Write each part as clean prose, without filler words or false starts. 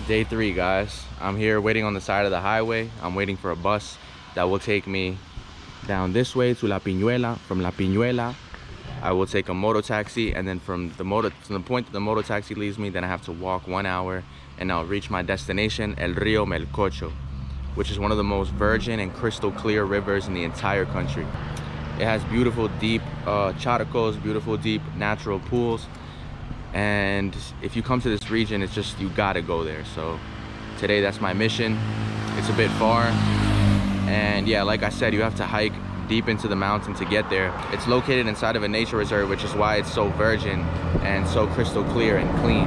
Day 3, guys. I'm here waiting on the side of the highway. I'm waiting for a bus that will take me down this way to La Piñuela. From La Piñuela, I will take a moto taxi, and then from the point that the moto taxi leaves me, then I have to walk 1 hour, and I'll reach my destination, El Rio Melcocho, which is one of the most virgin and crystal clear rivers in the entire country. It has beautiful deep charcos, beautiful deep natural pools. And if you come to this region, it's just, you gotta go there. So today, that's my mission. It's a bit far, and yeah, like I said, you have to hike deep into the mountain to get there. It's located inside of a nature reserve, which is why it's so virgin and so crystal clear and clean.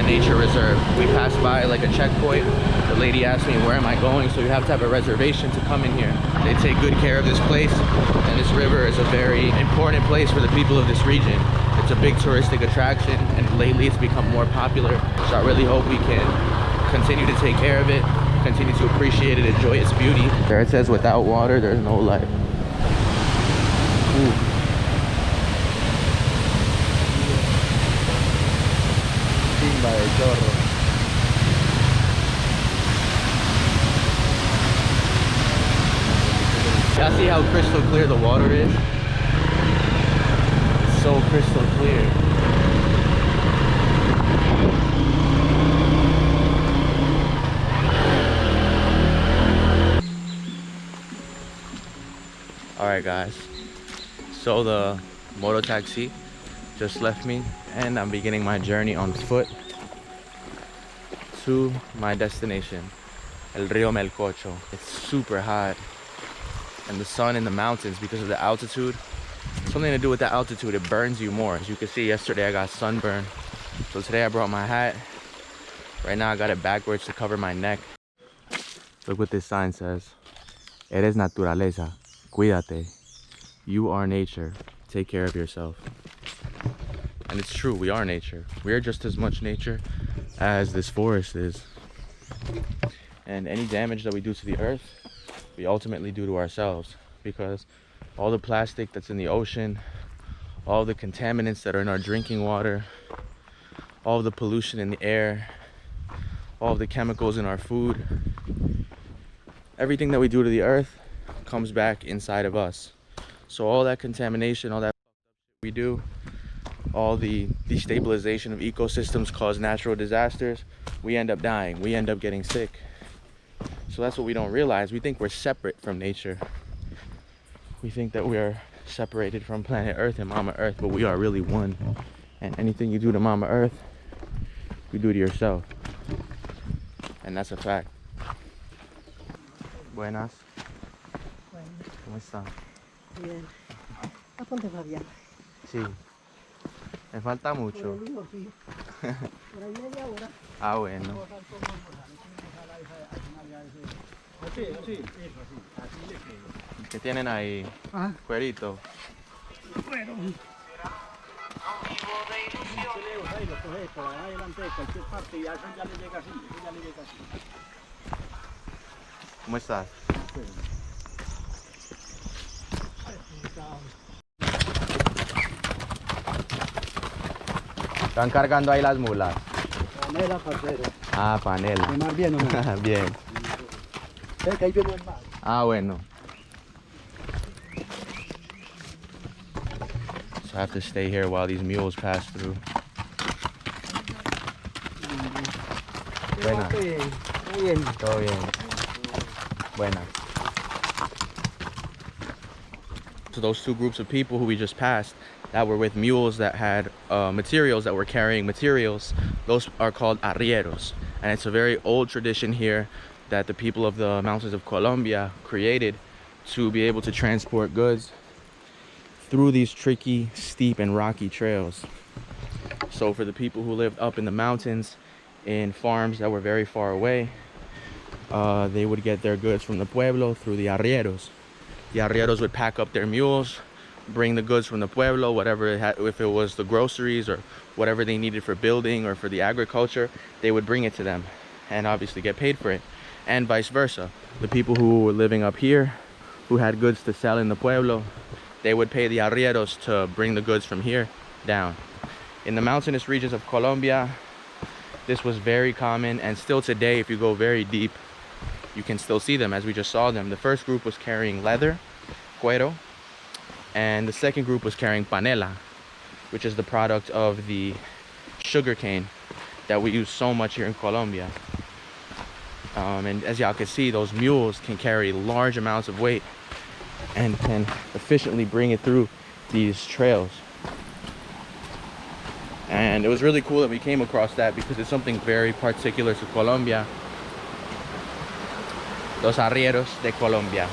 Nature reserve. We passed by like a checkpoint. The lady asked me, where am I going? So you have to have a reservation to come in here. They take good care of this place, and this river is a very important place for the people of this region. It's a big touristic attraction, and lately it's become more popular. So I really hope we can continue to take care of it, continue to appreciate it, enjoy its beauty. There it says, without water, there's no life. Ooh. Y'all see how crystal clear the water is? It's so crystal clear. Alright guys, so the moto taxi just left me, and I'm beginning my journey on foot to my destination, El Rio Melcocho. It's super hot, and the sun in the mountains, because of the altitude, something to do with the altitude, it burns you more. As you can see, yesterday I got sunburned, so today I brought my hat. Right now I got it backwards to cover my neck. Look what this sign says: Eres naturaleza, cuídate. You are nature, take care of yourself. And it's true, we are nature. We are just as much nature as this forest is. And any damage that we do to the earth, we ultimately do to ourselves, because all the plastic that's in the ocean, all the contaminants that are in our drinking water, all the pollution in the air, all the chemicals in our food, everything that we do to the earth comes back inside of us. So all that contamination, all that we do, all the destabilization of ecosystems cause natural disasters, we end up dying, we end up getting sick. So that's what we don't realize. We think we're separate from nature. We think that we're separated from planet Earth and Mama Earth, but we are really one. And anything you do to Mama Earth, you do to yourself. And that's a fact. Buenas. ¿Cómo están? Bien. ¿A dónde va bien? Sí. Me falta mucho. Ah, bueno. ¿Qué tienen ahí? Cuerito. ¿Cómo estás? Están cargando ahí las mulas. Panela, parcero. Ah, panela. ¿Más bien o no? Bien. ¿Ves que ahí viene el mar? Ah, bueno. So I have to stay here while these mules pass through. Buena. Muy bien. Todo bien. Buena. So those two groups of people who we just passed that were with mules that had materials, that were carrying materials, those are called arrieros. And it's a very old tradition here that the people of the mountains of Colombia created to be able to transport goods through these tricky, steep, and rocky trails. So for the people who lived up in the mountains in farms that were very far away, they would get their goods from the pueblo through the arrieros. The arrieros would pack up their mules, bring the goods from the pueblo, whatever it had, if it was the groceries or whatever they needed for building or for the agriculture, they would bring it to them and obviously get paid for it. And vice versa. The people who were living up here, who had goods to sell in the pueblo, they would pay the arrieros to bring the goods from here down. In the mountainous regions of Colombia, this was very common, and still today, if you go very deep, you can still see them as we just saw them. The first group was carrying leather, cuero, and the second group was carrying panela, which is the product of the sugarcane that we use so much here in Colombia. And as y'all can see, those mules can carry large amounts of weight and can efficiently bring it through these trails. And it was really cool that we came across that because it's something very particular to Colombia. Los arrieros de Colombia.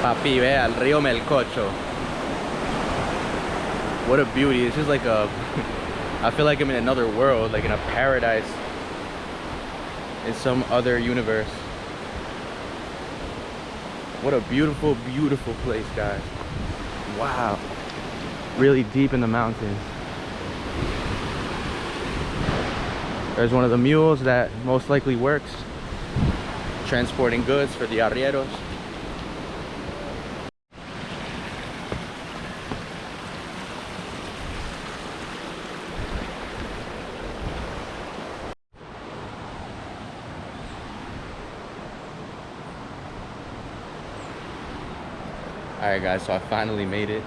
Papi, vea, el Rio Melcocho. What a beauty. This is like a... I feel like I'm in another world, like in a paradise. In some other universe. What a beautiful, beautiful place, guys. Wow. Really deep in the mountains. There's one of the mules that most likely works, transporting goods for the arrieros. Alright guys, so I finally made it.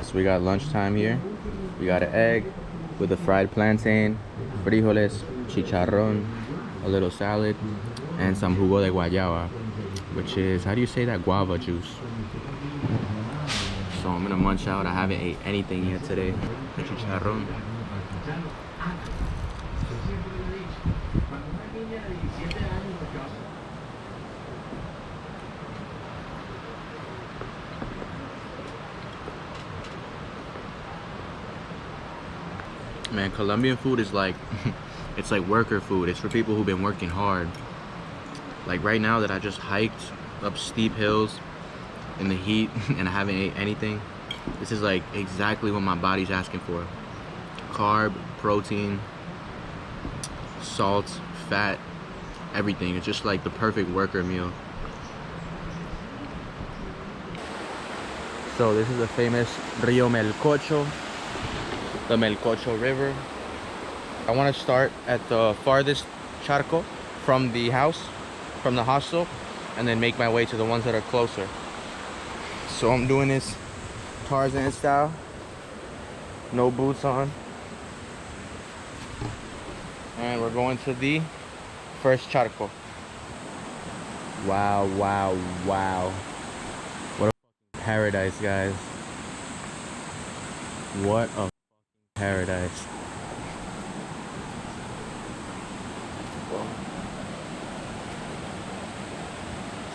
So we got lunchtime here. We got an egg with a fried plantain, frijoles, chicharrón, a little salad, and some jugo de guayaba, which is, how do you say that? Guava juice. So I'm gonna munch out. I haven't ate anything yet today. Chicharrón. Man, Colombian food is like, it's like worker food. It's for people who've been working hard. Like right now that I just hiked up steep hills in the heat and I haven't ate anything, this is like exactly what my body's asking for. Carb, protein, salt, fat, everything. It's just like the perfect worker meal. So this is the famous Rio Melcocho, the Melcocho River. I want to start at the farthest charco from the house, from the hostel, and then make my way to the ones that are closer. So I'm doing this Tarzan style, no boots on. And we're going to the first charco. Wow, wow, wow. What a paradise, guys. What a paradise.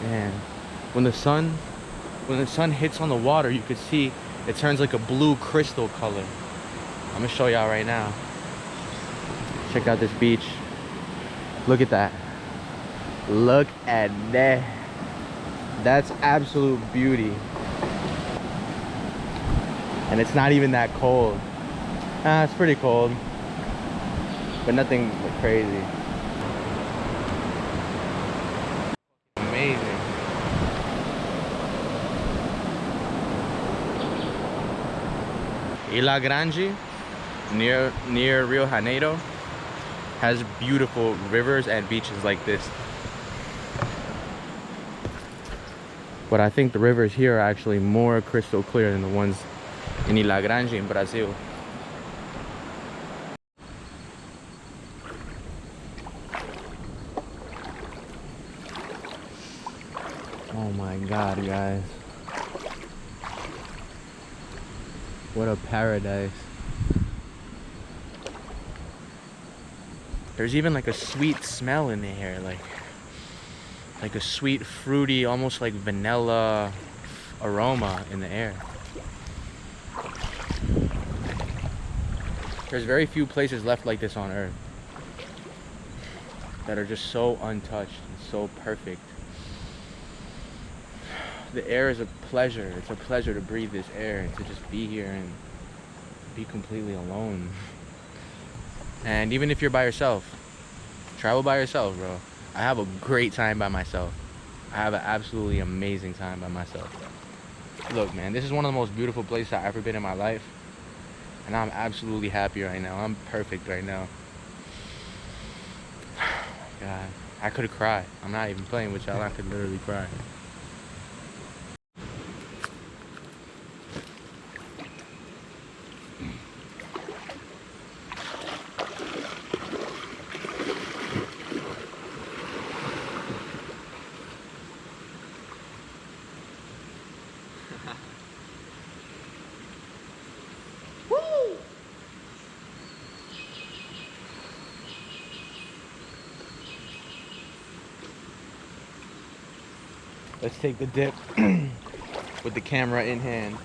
And when the sun hits on the water, you could see it turns like a blue crystal color. I'm gonna show y'all right now. Check out this beach. Look at that. Look at that. That's absolute beauty. And it's not even that cold. It's pretty cold, but nothing crazy. Amazing. Ilha Grande, near Rio Janeiro, has beautiful rivers and beaches like this. But I think the rivers here are actually more crystal clear than the ones in Ilha Grande in Brazil. Oh my God, guys. What a paradise. There's even like a sweet smell in the air, like a sweet, fruity, almost like vanilla aroma in the air. There's very few places left like this on Earth that are just so untouched and so perfect. The air is a pleasure. It's a pleasure to breathe this air and to just be here and be completely alone. And even if you're by yourself, travel by yourself, bro. I have a great time by myself. I have an absolutely amazing time by myself. Look, man, this is one of the most beautiful places I've ever been in my life. And I'm absolutely happy right now. I'm perfect right now. God, I could cry. I'm not even playing with y'all. I could literally cry. Let's take the dip with the camera in hand.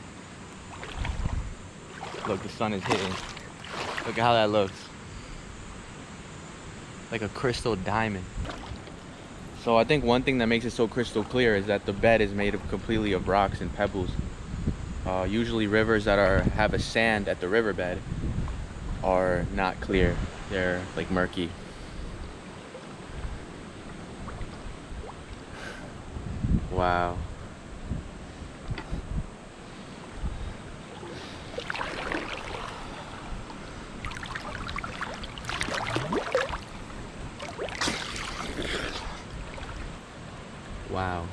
Look, the sun is hitting. Look at how that looks. Like a crystal diamond. So I think one thing that makes it so crystal clear is that the bed is made of completely of rocks and pebbles. Usually rivers that have a sand at the riverbed are not clear. They're like murky. Wow. Wow.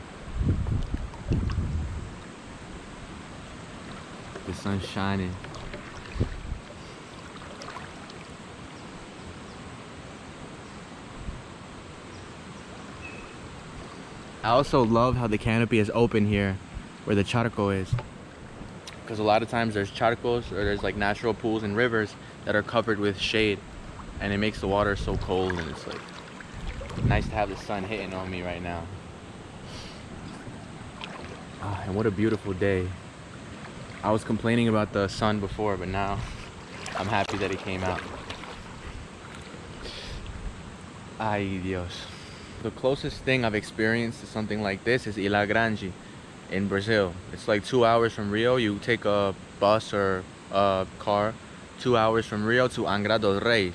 The sun's shining. I also love how the canopy is open here where the charco is. Because a lot of times there's charcos or there's like natural pools and rivers that are covered with shade. And it makes the water so cold, and it's like nice to have the sun hitting on me right now. And what a beautiful day. I was complaining about the sun before, but now I'm happy that it came out. Ay Dios. The closest thing I've experienced to something like this is Ilha Grande in Brazil. It's like 2 hours from Rio. You take a bus or a car 2 hours from Rio to Angra dos Reis.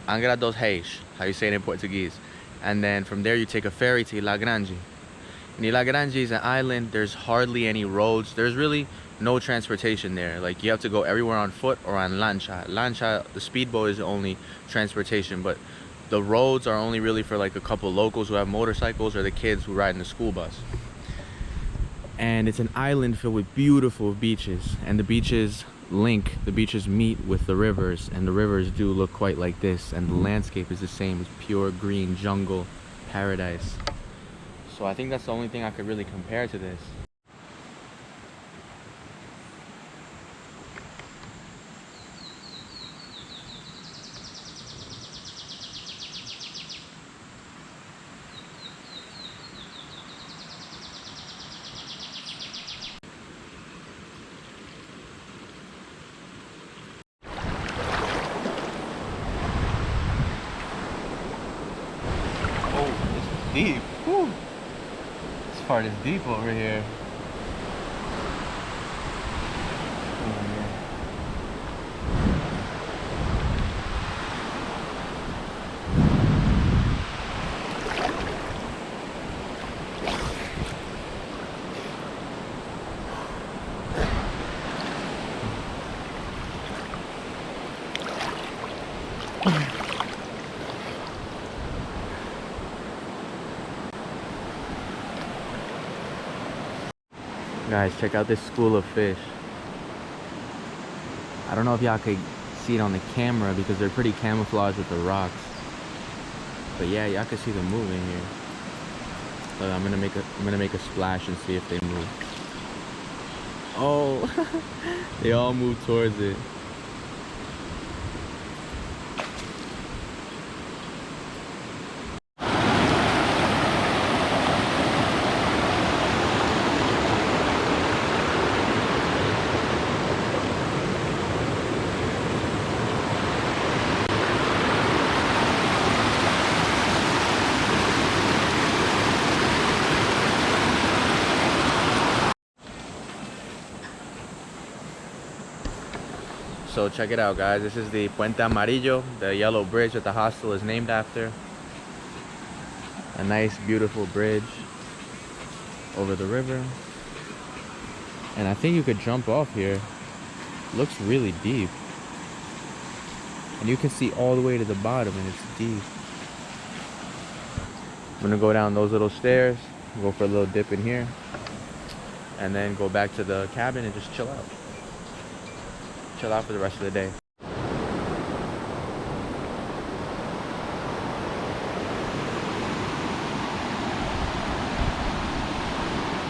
Angra dos Reis, how you say it in Portuguese. And then from there you take a ferry to Ilha Grande. And Ilha Grande is an island. There's hardly any roads. There's really no transportation there. Like, you have to go everywhere on foot or on lancha. Lancha, the speedboat, is the only transportation, but the roads are only really for like a couple locals who have motorcycles or the kids who ride in the school bus. And it's an island filled with beautiful beaches, and the beaches meet with the rivers, and the rivers do look quite like this, and the landscape is the same. It's pure green jungle paradise. So I think that's the only thing I could really compare to this. deep. Whew. This part is deep over here. Guys, check out this school of fish. I don't know if y'all could see it on the camera because they're pretty camouflaged with the rocks. But yeah, y'all can see them moving here. Look, I'm gonna make a splash and see if they move. Oh, they all move towards it. So check it out, guys. This is the Puente Amarillo, the yellow bridge that the hostel is named after. A nice, beautiful bridge over the river. And I think you could jump off here. Looks really deep. And you can see all the way to the bottom, and it's deep. I'm gonna go down those little stairs, go for a little dip in here, and then go back to the cabin and just chill out. Chill out for the rest of the day.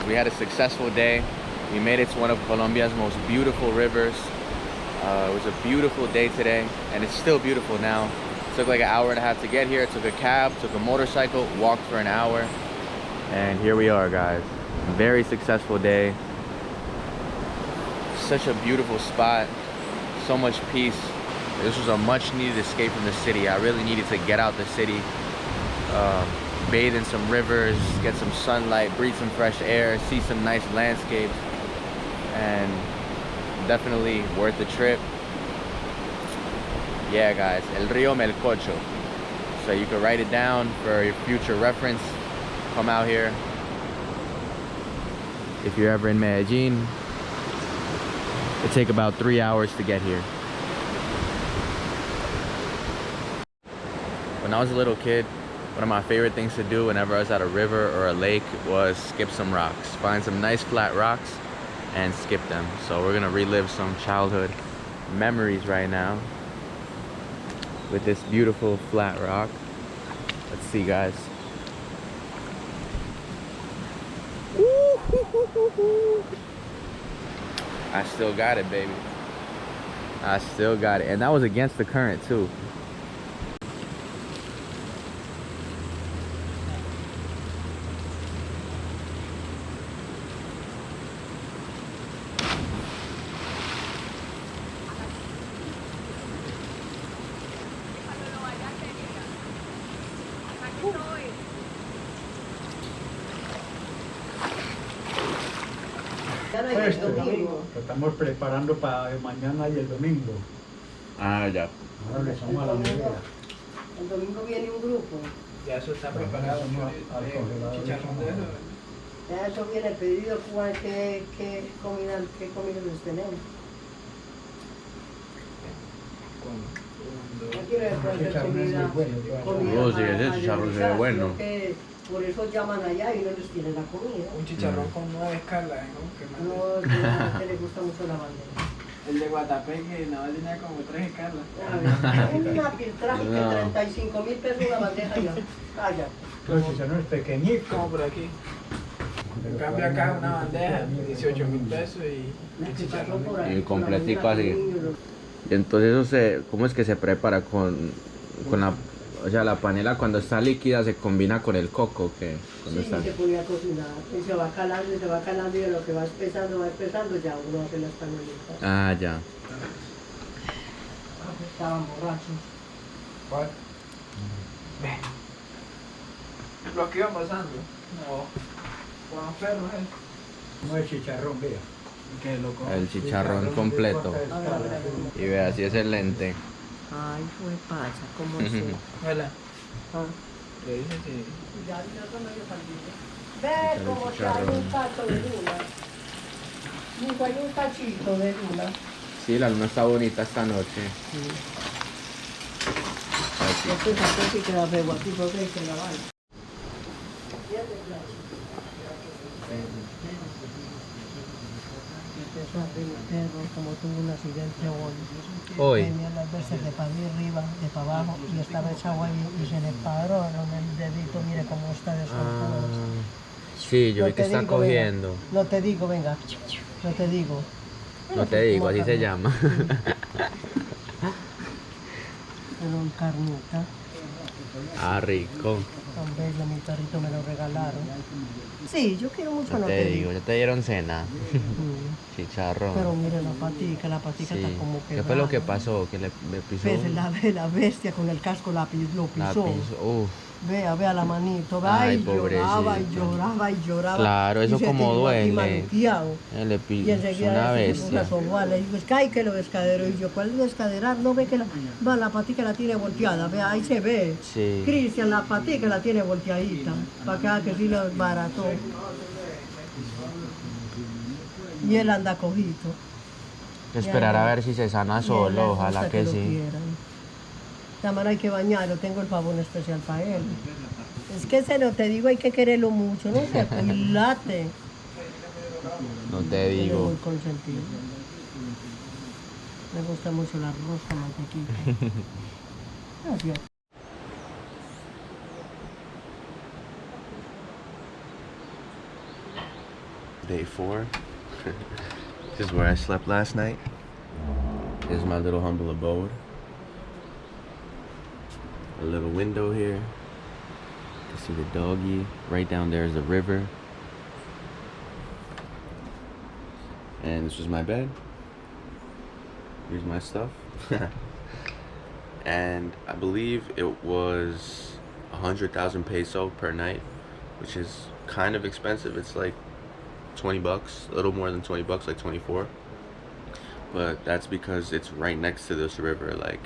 We had a successful day. We made it to one of Colombia's most beautiful rivers. It was a beautiful day today, and it's still beautiful now. It took like an hour and a half to get here. It took a cab, took a motorcycle, walked for an hour, and here we are, guys. Very successful day. Such a beautiful spot. So much peace. This was a much needed escape from the city. I really needed to get out the city, bathe in some rivers, get some sunlight, breathe some fresh air, see some nice landscapes, and definitely worth the trip. Yeah, guys, El Rio Melcocho. So you can write it down for your future reference. Come out here. If you're ever in Medellin, it takes about 3 hours to get here. When I was a little kid, one of my favorite things to do whenever I was at a river or a lake was skip some rocks. Find some nice flat rocks and skip them. So we're gonna relive some childhood memories right now with this beautiful flat rock. Let's see, guys. I still got it, baby. I still got it. And that was against the current too. Lo estamos preparando para mañana y el domingo. Ah, ya. Ahora le somos a la nevera. El domingo viene un grupo. Ya eso está preparado. Chicharrón de eso. Ya eso viene pedido. ¿Qué comida les tenemos? No quiero después hacer comida. Oh, sí, ese chicharrón se ve bueno. Por eso llaman allá y no les tienen la comida. Un chicharrón con 9 escalas, ¿no? No, a le gusta mucho la bandeja. El de Guatapé que nada más tenía como 3 escalas. Una piltraje que 35.000 pesos una bandeja ya. Calla. Pero si no es pequeñito. Como por aquí. En cambio acá una bandeja, 18.000 pesos y un chicharrón. Y completico así. Y entonces eso se, ¿cómo es que se prepara con la, o sea, la panela cuando está líquida se combina con el coco que cuando Sí, está? se podía cocinar. Y se va calando y se va calando y de lo que va espesando, ya uno hace las panelitas. Ah, ya. Estaban borrachos. ¿Cuál? Los que iban pasando. No. Con los perros, No es chicharrón, vea. Qué loco. El chicharrón completo. A ver, a ver, a ver. Y vea, así es el lente. Ay, fue pasa, ¿cómo se? Hola. Ah. Le dije sí. Ya, yo no medio caldito. Ve cómo se hay un cacho de luna. Nunca hay un cachito de luna. Sí, la luna está bonita esta noche. Así. Esto es así que la veo aquí porque hay que lavar. Perro, como tuvo un accidente hoy. Venía las veces de para arriba, de para abajo, y estaba echado ahí y se le paró en el dedito, mire cómo está descontrolado. Sí, yo vi que está cogiendo. Venga. No te digo, venga, no te digo. No te digo, así se llama. Pero un carnita, Ah, rico. tan bello, mi perrito me lo regalaron. Sí, yo quiero mucho, No no te digo, ya te dieron cena. Mm. Chicharrón. Pero mire la patica Sí. está como que. ¿Qué fue lo que pasó? Que le pisó. Ves, la bestia con el casco lo La pisó. Uf. Vea la manito, Ay, y lloraba y pobrecito. lloraba y lloraba. Claro, eso Y se como tiró aquí duele. maluqueado. Le Y pisó enseguida una se puso a bestia. asomar. Le digo, es que hay que lo descaderó. Y yo, ¿cuál es descaderar? No ve que la patica la tiene volteada. Vea, ahí se ve. Sí. Cristian, la patica la tiene volteadita. Para acá que sí lo desbarató. Y él anda cojito. Esperar a ver si se sana solo, ojalá que sí. Tamara hay que bañarlo, tengo el jabón especial para él. Es que ese no te digo, hay que quererlo mucho, no sé, cuídate. No te Él es digo. muy consentido. Me gusta mucho la rosa mantequilla. Gracias. Day 4. This is where I slept last night. This is my little humble abode. A little window here. You can see the doggy. Right down there is the river. And this was my bed. Here's my stuff. And I believe it was 100,000 peso per night, which is kind of expensive. It's like 20 bucks, a little more than 20 bucks, like 24. But that's because it's right next to this river. Like,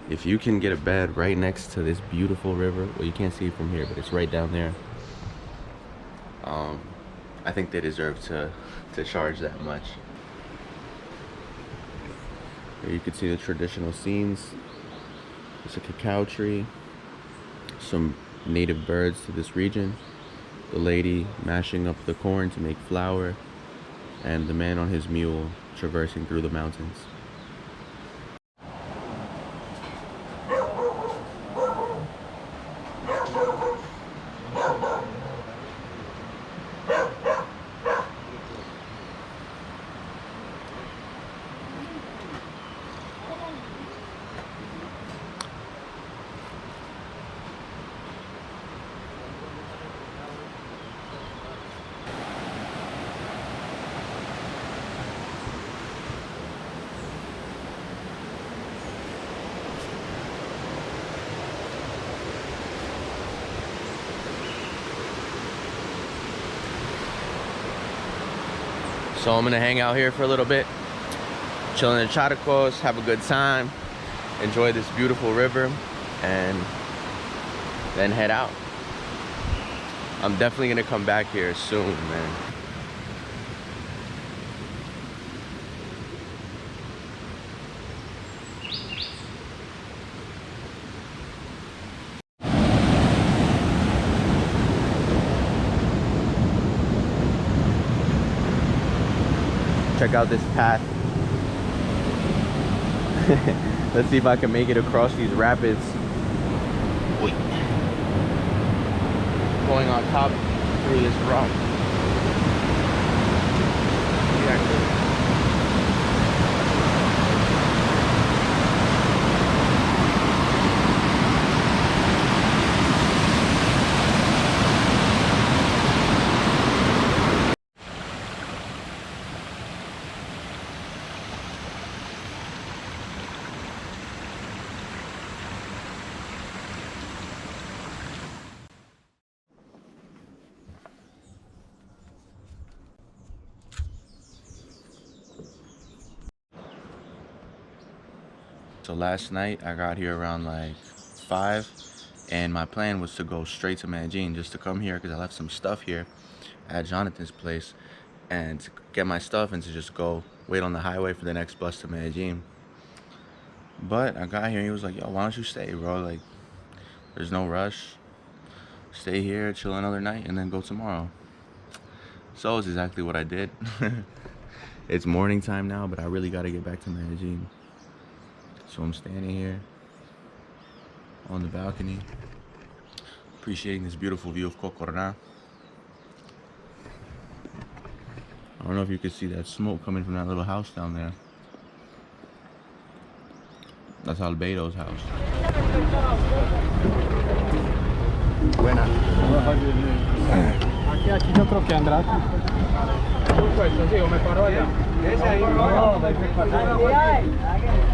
if you can get a bed right next to this beautiful river, well, you can't see it from here, but it's right down there. I think they deserve to charge that much. Here you can see the traditional scenes. There's a cacao tree, some native birds to this region, the lady mashing up the corn to make flour, and the man on his mule traversing through the mountains. So I'm gonna hang out here for a little bit, chill in the Charcos, have a good time, enjoy this beautiful river, and then head out. I'm definitely gonna come back here soon, man. Check out this path. Let's see if I can make it across these rapids. Wait. Going on top through this rock. So last night I got here around like 5, and my plan was to go straight to Medellin, just to come here because I left some stuff here at Jonathan's place, and to get my stuff and to just go wait on the highway for the next bus to Medellin. But I got here and he was like, yo, why don't you stay, bro? Like, there's no rush. Stay here, chill another night, and then go tomorrow. So it's exactly what I did. It's morning time now, but I really got to get back to Medellin. So I'm standing here on the balcony, appreciating this beautiful view of Cocorná. I don't know if you can see that smoke coming from that little house down there. That's Albedo's house. Buena. Aquí yo creo que Andrade. Puesto, sí, o me paro allá. Ese ahí. No, hay que pasar.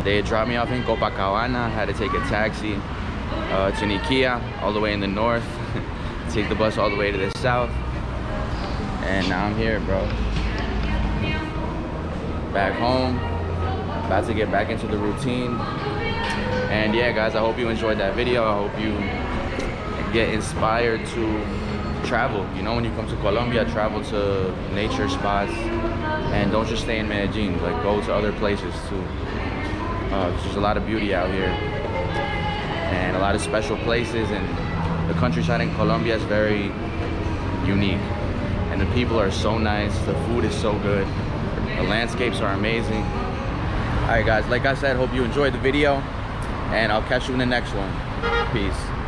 They had dropped me off in Copacabana. Had to take a taxi to Antioquia, all the way in the north. Take the bus all the way to the south. And now I'm here, bro. Back home. About to get back into the routine. And yeah, guys, I hope you enjoyed that video. I hope you get inspired to travel. You know, when you come to Colombia, travel to nature spots. And don't just stay in Medellin. Like, go to other places too. There's a lot of beauty out here and a lot of special places, and the countryside in Colombia is very unique, and the people are so nice, the food is so good, the landscapes are amazing. All right, guys, like I said, hope you enjoyed the video, and I'll catch you in the next one. Peace.